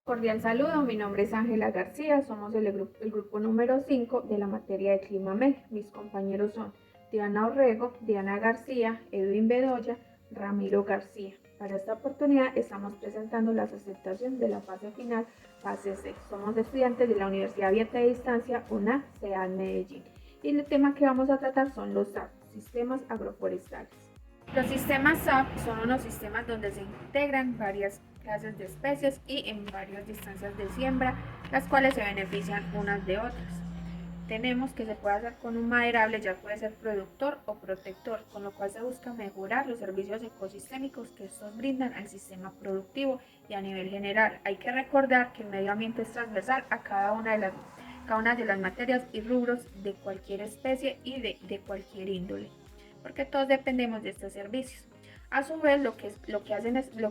Cordial saludo, mi nombre es Ángela García, somos el grupo número 5 de la materia de ClimaMed. Mis compañeros son Diana Orrego, Diana García, Edwin Bedoya, Ramiro García. Para esta oportunidad estamos presentando la aceptación de la fase final, fase C. Somos estudiantes de la Universidad Abierta de Distancia, UNA, CEAD Medellín. Y el tema que vamos a tratar son los SAP, sistemas agroforestales. Los sistemas SAP son unos sistemas donde se integran varias clases de especies y en varias distancias de siembra, las cuales se benefician unas de otras. Tenemos que se puede hacer con un maderable, ya puede ser productor o protector, con lo cual se busca mejorar los servicios ecosistémicos que estos brindan al sistema productivo y a nivel general. Hay que recordar que el medio ambiente es transversal a cada una de las materias y rubros de cualquier especie y de cualquier índole, porque todos dependemos de estos servicios. A su vez, lo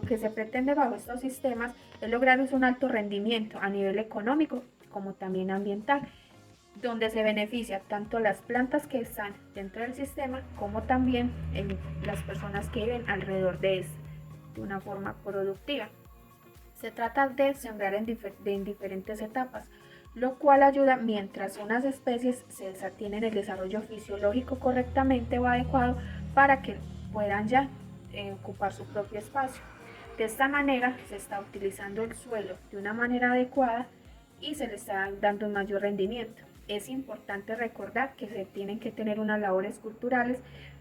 que se pretende bajo estos sistemas es lograr un alto rendimiento a nivel económico como también ambiental, donde se beneficia tanto las plantas que están dentro del sistema como también las personas que viven alrededor de este, de una forma productiva. Se trata de sembrar en diferentes etapas, lo cual ayuda mientras unas especies tienen el desarrollo fisiológico correctamente o adecuado para que puedan ya ocupar su propio espacio. De esta manera se está utilizando el suelo de una manera adecuada y se le está dando un mayor rendimiento. Es importante recordar que se tienen que tener unas labores culturales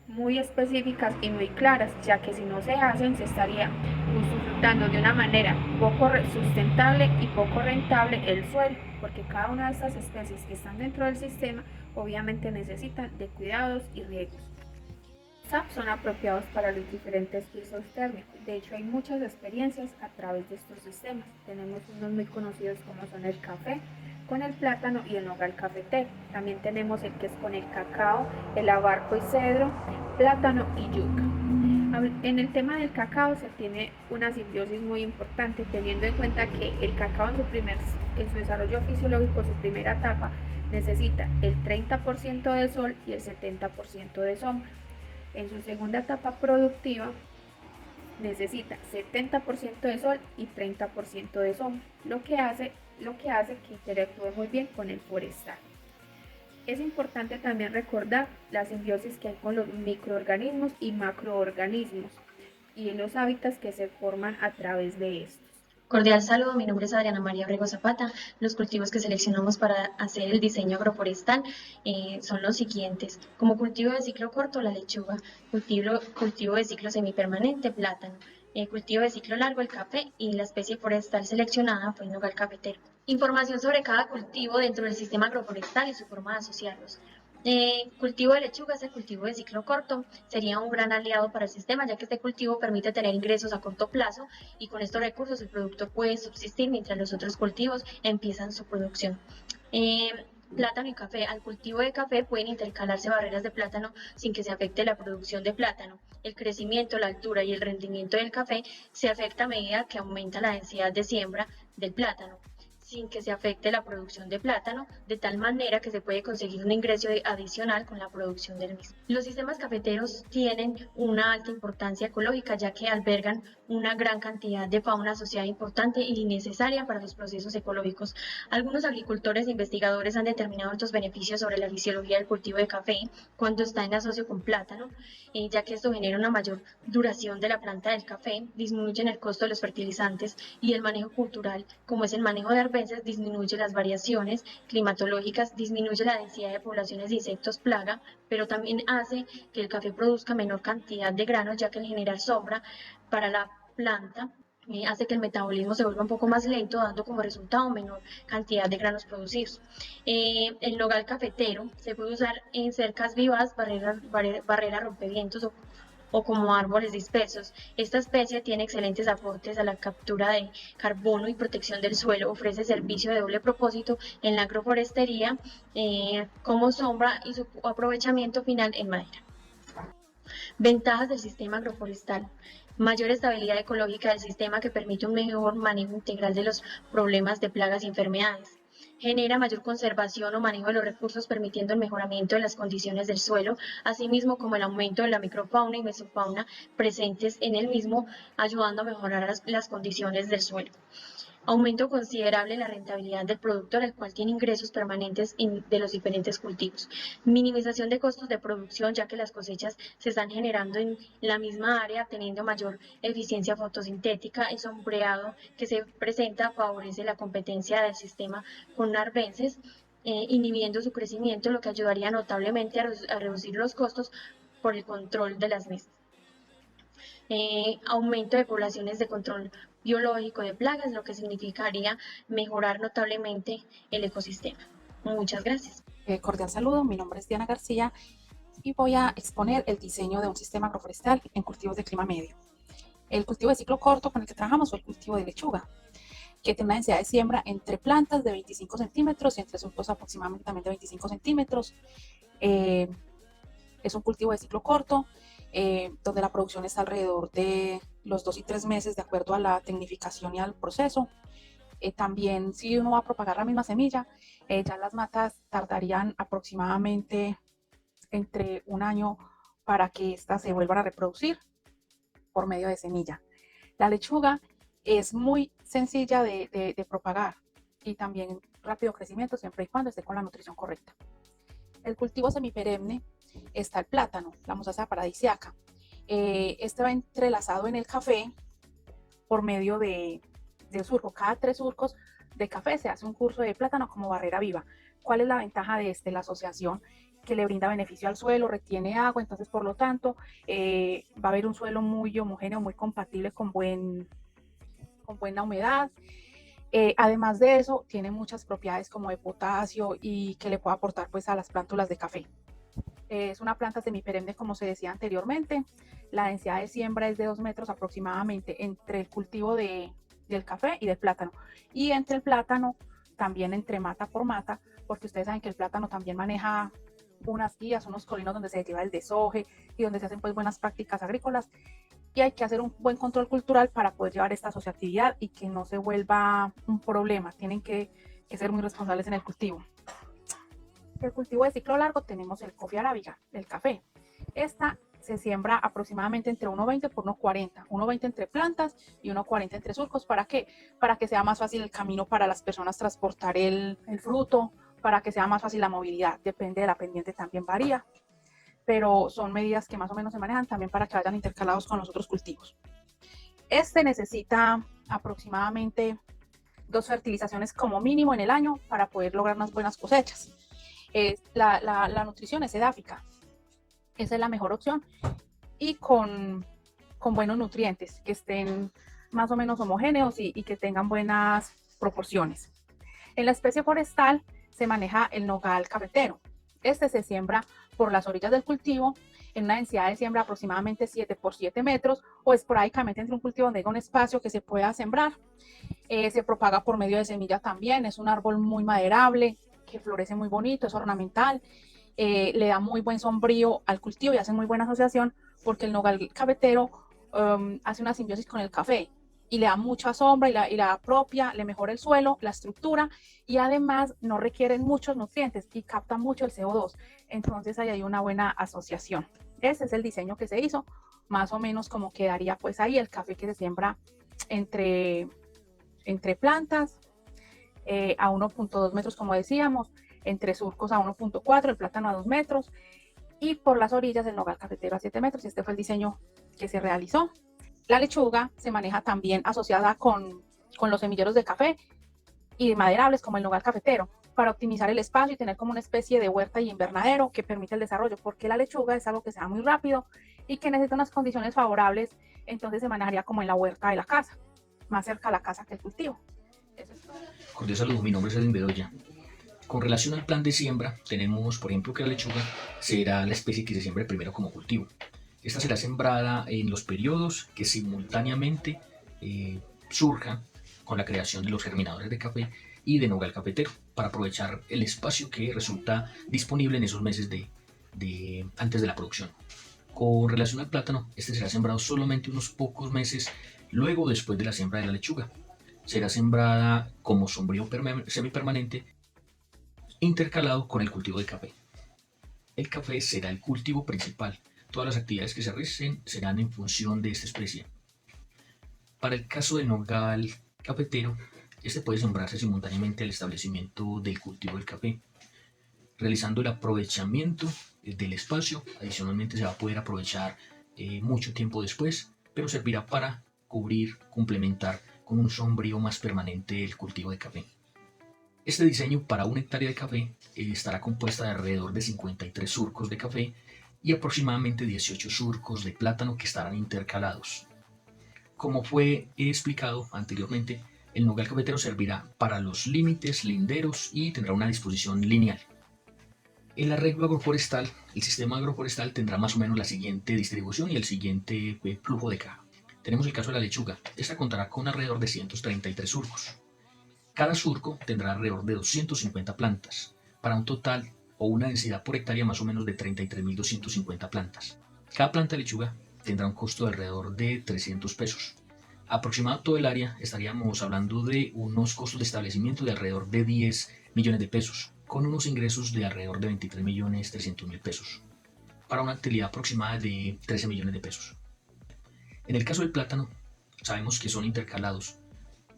muy específicas y muy claras, ya que si no se hacen se estaría usufructando de una manera poco sustentable y poco rentable el suelo, porque cada una de estas especies que están dentro del sistema obviamente necesitan de cuidados y riegos. SAP son apropiados para los diferentes pisos térmicos. De hecho, hay muchas experiencias a través de estos sistemas. Tenemos unos muy conocidos como son el café, con el plátano y el nogal cafetero. También tenemos el que es con el cacao, el abarco y cedro, plátano y yuca. En el tema del cacao se tiene una simbiosis muy importante, teniendo en cuenta que el cacao en su desarrollo fisiológico, su primera etapa, necesita el 30% de sol y el 70% de sombra. En su segunda etapa productiva necesita 70% de sol y 30% de sombra, lo que hace que interactúe muy bien con el forestal. Es importante también recordar la simbiosis que hay con los microorganismos y macroorganismos y los hábitats que se forman a través de estos. Cordial saludo, mi nombre es Adriana María Abrego Zapata. Los cultivos que seleccionamos para hacer el diseño agroforestal son los siguientes. Como cultivo de ciclo corto, la lechuga. Cultivo de ciclo semipermanente, plátano. Cultivo de ciclo largo, el café, y la especie forestal seleccionada fue el nogal cafetero. Información sobre cada cultivo dentro del sistema agroforestal y su forma de asociarlos. Cultivo de lechuga es el cultivo de ciclo corto, sería un gran aliado para el sistema, ya que este cultivo permite tener ingresos a corto plazo y con estos recursos el producto puede subsistir mientras los otros cultivos empiezan su producción. Plátano y café. Al cultivo de café pueden intercalarse barreras de plátano sin que se afecte la producción de plátano. El crecimiento, la altura y el rendimiento del café se afecta a medida que aumenta la densidad de siembra del plátano, sin que se afecte la producción de plátano, de tal manera que se puede conseguir un ingreso adicional con la producción del mismo. Los sistemas cafeteros tienen una alta importancia ecológica, ya que albergan una gran cantidad de fauna asociada importante y necesaria para los procesos ecológicos. Algunos agricultores e investigadores han determinado estos beneficios sobre la fisiología del cultivo de café cuando está en asocio con plátano, ya que esto genera una mayor duración de la planta del café, disminuye el costo de los fertilizantes y el manejo cultural, como es el manejo de arbences, disminuye las variaciones climatológicas, disminuye la densidad de poblaciones de insectos plaga, pero también hace que el café produzca menor cantidad de granos, ya que al generar sombra para la planta hace que el metabolismo se vuelva un poco más lento, dando como resultado menor cantidad de granos producidos. El nogal cafetero se puede usar en cercas vivas, barreras rompevientos o como árboles dispersos. Esta especie tiene excelentes aportes a la captura de carbono y protección del suelo, ofrece servicio de doble propósito en la agroforestería como sombra y su aprovechamiento final en madera. Ventajas del sistema agroforestal. Mayor estabilidad ecológica del sistema que permite un mejor manejo integral de los problemas de plagas y enfermedades. Genera mayor conservación o manejo de los recursos, permitiendo el mejoramiento de las condiciones del suelo, asimismo como el aumento de la microfauna y mesofauna presentes en el mismo, ayudando a mejorar las condiciones del suelo. Aumento considerable en la rentabilidad del productor, el cual tiene ingresos permanentes de los diferentes cultivos. Minimización de costos de producción, ya que las cosechas se están generando en la misma área, teniendo mayor eficiencia fotosintética. El sombreado que se presenta favorece la competencia del sistema con arbences, inhibiendo su crecimiento, lo que ayudaría notablemente a reducir los costos por el control de las mesas. Aumento de poblaciones de control biológico de plagas, lo que significaría mejorar notablemente el ecosistema. Muchas gracias. Cordial saludo, mi nombre es Diana García y voy a exponer el diseño de un sistema agroforestal en cultivos de clima medio. El cultivo de ciclo corto con el que trabajamos fue el cultivo de lechuga, que tiene una densidad de siembra entre plantas de 25 centímetros y entre surcos aproximadamente también de 25 centímetros. Es un cultivo de ciclo corto, donde la producción está alrededor de los 2 y 3 meses de acuerdo a la tecnificación y al proceso. También si uno va a propagar la misma semilla, ya las matas tardarían aproximadamente entre un año para que éstas se vuelvan a reproducir por medio de semilla. La lechuga es muy sencilla de propagar y también rápido crecimiento siempre y cuando esté con la nutrición correcta. El cultivo semiperenne está el plátano, la mostaza paradisiaca. Este va entrelazado en el café por medio del surco. Cada 3 surcos de café se hace un curso de plátano como barrera viva. ¿Cuál es la ventaja de la asociación? Que le brinda beneficio al suelo, retiene agua, entonces por lo tanto va a haber un suelo muy homogéneo, muy compatible con buena humedad. Además de eso, tiene muchas propiedades como de potasio y que le puede aportar pues a las plántulas de café. Es una planta semiperenne, como se decía anteriormente. La densidad de siembra es de 2 metros aproximadamente entre el cultivo del café y del plátano. Y entre el plátano, también entre mata por mata, porque ustedes saben que el plátano también maneja unas guías, unos colinos donde se lleva el deshoje y donde se hacen pues buenas prácticas agrícolas. Y hay que hacer un buen control cultural para poder llevar esta asociatividad y que no se vuelva un problema. Tienen que ser muy responsables en el cultivo. El cultivo de ciclo largo tenemos el coffea arábiga, el café. Esta se siembra aproximadamente entre 1,20 por 1,40, 1,20 entre plantas y 1,40 entre surcos. ¿Para qué? Para que sea más fácil el camino para las personas transportar el fruto, para que sea más fácil la movilidad. Depende de la pendiente, también varía, pero son medidas que más o menos se manejan también para que vayan intercalados con los otros cultivos. Este necesita aproximadamente 2 fertilizaciones como mínimo en el año para poder lograr unas buenas cosechas. La nutrición es edáfica, esa es la mejor opción, y con buenos nutrientes, que estén más o menos homogéneos y que tengan buenas proporciones. En la especie forestal se maneja el nogal cafetero. Este se siembra por las orillas del cultivo en una densidad de siembra aproximadamente 7 por 7 metros o esporádicamente entre un cultivo donde haya un espacio que se pueda sembrar. Se propaga por medio de semilla también, es un árbol muy maderable, que florece muy bonito, es ornamental, le da muy buen sombrío al cultivo y hace muy buena asociación porque el nogal cafetero hace una simbiosis con el café y le da mucha sombra y la propia, le mejora el suelo, la estructura y además no requieren muchos nutrientes y capta mucho el CO2. Entonces ahí hay una buena asociación. Ese es el diseño que se hizo, más o menos como quedaría pues ahí el café que se siembra entre plantas a 1,2 metros, como decíamos, entre surcos a 1,4, el plátano a 2 metros y por las orillas el nogal cafetero a 7 metros. Y este fue el diseño que se realizó. La lechuga se maneja también asociada con los semilleros de café y maderables como el nogal cafetero para optimizar el espacio y tener como una especie de huerta y invernadero que permite el desarrollo, porque la lechuga es algo que se da muy rápido y que necesita unas condiciones favorables, entonces se manejaría como en la huerta de la casa, más cerca a la casa que el cultivo. Cordial saludo, mi nombre es Edwin Bedoya. Con relación al plan de siembra, tenemos, por ejemplo, que la lechuga será la especie que se siembre primero como cultivo. Esta será sembrada en los periodos que simultáneamente surjan con la creación de los germinadores de café y de nogal cafetero, para aprovechar el espacio que resulta disponible en esos meses antes de la producción. Con relación al plátano, este será sembrado solamente unos pocos meses luego después de la siembra de la lechuga. Será sembrada como sombrío semipermanente intercalado con el cultivo de café. El café será el cultivo principal. Todas las actividades que se realicen serán en función de esta especie. Para el caso del nogal cafetero, Este puede sembrarse simultáneamente al establecimiento del cultivo del café, realizando el aprovechamiento del espacio. Adicionalmente se va a poder aprovechar mucho tiempo después, pero servirá para cubrir, complementar con un sombrío más permanente el cultivo de café. Este diseño para 1 hectárea de café estará compuesta de alrededor de 53 surcos de café y aproximadamente 18 surcos de plátano que estarán intercalados. Como fue explicado anteriormente, el nogal cafetero servirá para los límites linderos y tendrá una disposición lineal. El arreglo agroforestal, el sistema agroforestal tendrá más o menos la siguiente distribución y el siguiente flujo de caja. Tenemos el caso de la lechuga. Esta contará con alrededor de 133 surcos. Cada surco tendrá alrededor de 250 plantas, para un total o una densidad por hectárea más o menos de 33.250 plantas. Cada planta de lechuga tendrá un costo de alrededor de 300 pesos. Aproximado todo el área, estaríamos hablando de unos costos de establecimiento de alrededor de 10 millones de pesos, con unos ingresos de alrededor de 23.300.000 pesos, para una utilidad aproximada de 13 millones de pesos. En el caso del plátano, sabemos que son intercalados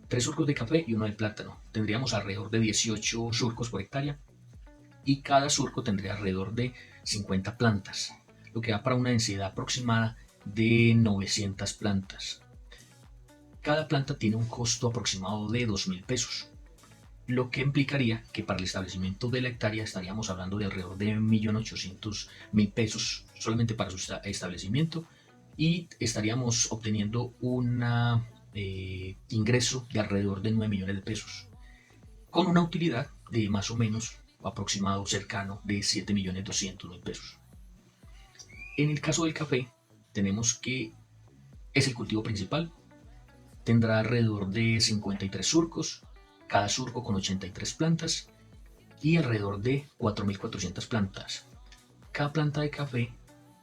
3 surcos de café y 1 de plátano. Tendríamos alrededor de 18 surcos por hectárea y cada surco tendría alrededor de 50 plantas, lo que da para una densidad aproximada de 900 plantas. Cada planta tiene un costo aproximado de 2.000 pesos, lo que implicaría que para el establecimiento de la hectárea estaríamos hablando de alrededor de 1.800.000 pesos solamente para su establecimiento, y estaríamos obteniendo un ingreso de alrededor de 9 millones de pesos, con una utilidad de más o menos aproximado cercano de 7.200.000 pesos. En el caso del café, tenemos que es el cultivo principal. Tendrá alrededor de 53 surcos, cada surco con 83 plantas y alrededor de 4.400 plantas. Cada planta de café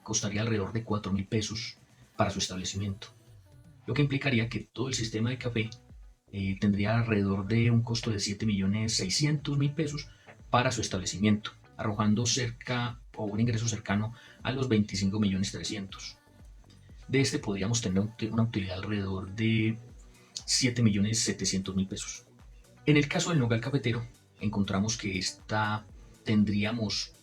costaría alrededor de 4.000 pesos para su establecimiento, lo que implicaría que todo el sistema de café tendría alrededor de un costo de 7.600.000 pesos para su establecimiento, arrojando cerca o un ingreso cercano a los 25.300.000. De este podríamos tener una utilidad alrededor de 7.700.000 pesos. En el caso del nogal cafetero, encontramos que tendríamos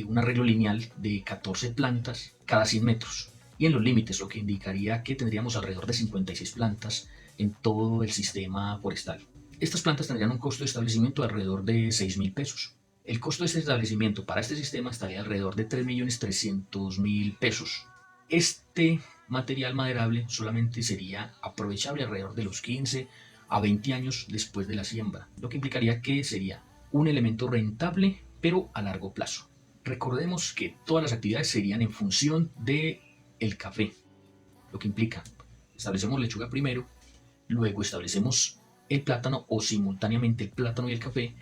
un arreglo lineal de 14 plantas cada 100 metros, y en los límites, lo que indicaría que tendríamos alrededor de 56 plantas en todo el sistema forestal. Estas plantas tendrían un costo de establecimiento de alrededor de 6.000 pesos. El costo de este establecimiento para este sistema estaría alrededor de 3.300.000 pesos. Este material maderable solamente sería aprovechable alrededor de los 15 a 20 años después de la siembra, lo que implicaría que sería un elemento rentable, pero a largo plazo. Recordemos que todas las actividades serían en función del café, lo que implica establecemos lechuga primero, luego establecemos el plátano o simultáneamente el plátano y el café,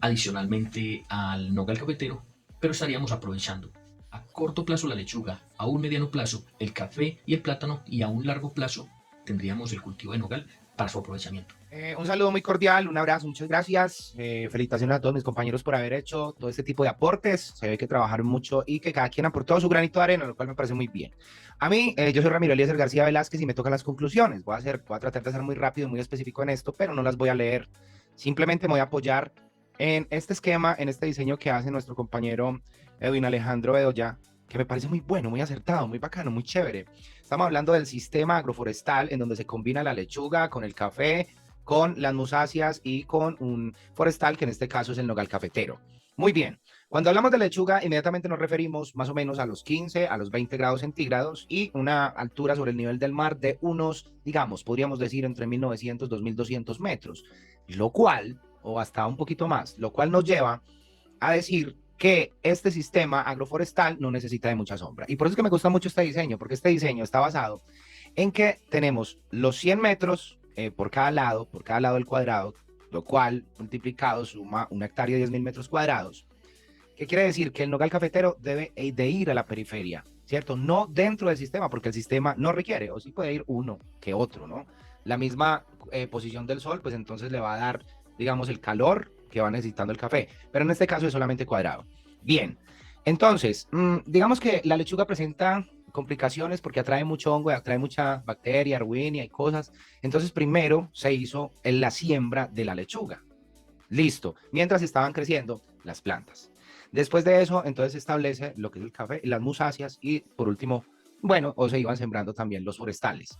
adicionalmente al nogal cafetero, pero estaríamos aprovechando a corto plazo la lechuga, a un mediano plazo el café y el plátano, y a un largo plazo tendríamos el cultivo de nogal para su aprovechamiento. Un saludo muy cordial, un abrazo, muchas gracias. Felicitaciones a todos mis compañeros por haber hecho todo este tipo de aportes. Se ve que trabajaron mucho y que cada quien aportó su granito de arena, lo cual me parece muy bien. A mí, yo soy Ramiro Eliezer García Velázquez y me tocan las conclusiones. Voy a tratar de ser muy rápido y muy específico en esto, pero no las voy a leer. Simplemente me voy a apoyar en este esquema, en este diseño que hace nuestro compañero Edwin Alejandro Bedoya, que me parece muy bueno, muy acertado, muy bacano, muy chévere. Estamos hablando del sistema agroforestal en donde se combina la lechuga con el café, con las musáceas y con un forestal que en este caso es el nogal cafetero. Muy bien, cuando hablamos de lechuga inmediatamente nos referimos más o menos a los 15 a los 20 grados centígrados y una altura sobre el nivel del mar de unos, digamos, podríamos decir entre 1.900 y 2.200 metros, lo cual, o hasta un poquito más, lo cual nos lleva a decir que este sistema agroforestal no necesita de mucha sombra. Y por eso es que me gusta mucho este diseño, porque este diseño está basado en que tenemos los 100 metros por cada lado del cuadrado, lo cual multiplicado suma 1 hectárea de 10.000 metros cuadrados. ¿Qué quiere decir? Que el nogal cafetero debe de ir a la periferia, ¿cierto? No dentro del sistema, porque el sistema no requiere, o sí puede ir uno que otro, ¿no? La misma posición del sol, pues entonces le va a dar, digamos, el calor que va necesitando el café, pero en este caso es solamente cuadrado. Bien, entonces, digamos que la lechuga presenta complicaciones porque atrae mucho hongo, atrae mucha bacteria, arwenia y cosas. Entonces primero se hizo la siembra de la lechuga. Listo, mientras estaban creciendo las plantas. Después de eso, entonces se establece lo que es el café, las musáceas y por último, bueno, o se iban sembrando también los forestales.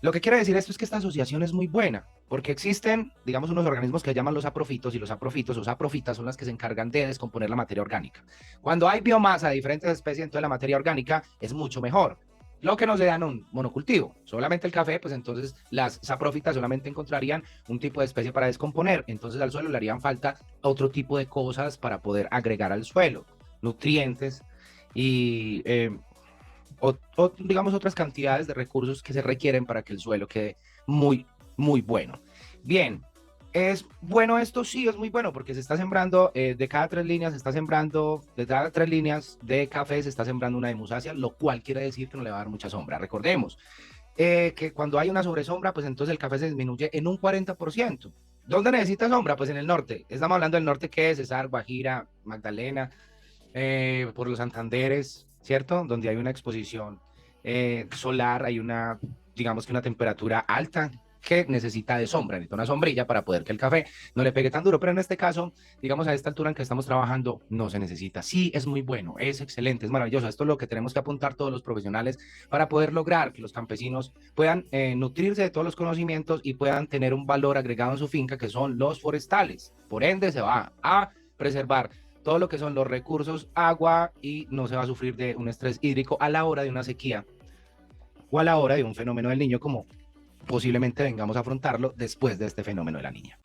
Lo que quiere decir esto es que esta asociación es muy buena, porque existen, digamos, unos organismos que llaman los saprofitos, y los saprofitos o saprofitas son las que se encargan de descomponer la materia orgánica. Cuando hay biomasa de diferentes especies, entonces la materia orgánica es mucho mejor. Lo que no se da en un monocultivo, solamente el café, pues entonces las saprofitas solamente encontrarían un tipo de especie para descomponer, entonces al suelo le harían falta otro tipo de cosas para poder agregar al suelo, nutrientes y digamos otras cantidades de recursos que se requieren para que el suelo quede muy bueno. Bien, ¿es bueno esto? Sí, es muy bueno porque se está sembrando de cada 3 líneas, se está sembrando de cada 3 líneas de café, se está sembrando una de musácea, lo cual quiere decir que no le va a dar mucha sombra. Recordemos que cuando hay una sobresombra, pues entonces el café se disminuye en un 40%. ¿Dónde necesita sombra? Pues en el norte. Estamos hablando del norte que es Cesar, Guajira, Magdalena, por los Santanderes, ¿cierto? Donde hay una exposición solar, hay una, digamos que una temperatura alta que necesita de sombra, necesita una sombrilla para poder que el café no le pegue tan duro, pero en este caso, digamos a esta altura en que estamos trabajando, no se necesita. Sí, es muy bueno, es excelente, es maravilloso. Esto es lo que tenemos que apuntar todos los profesionales para poder lograr que los campesinos puedan nutrirse de todos los conocimientos y puedan tener un valor agregado en su finca, que son los forestales. Por ende, se va a preservar todo lo que son los recursos, agua, y no se va a sufrir de un estrés hídrico a la hora de una sequía o a la hora de un fenómeno del niño, como posiblemente vengamos a afrontarlo después de este fenómeno de la niña.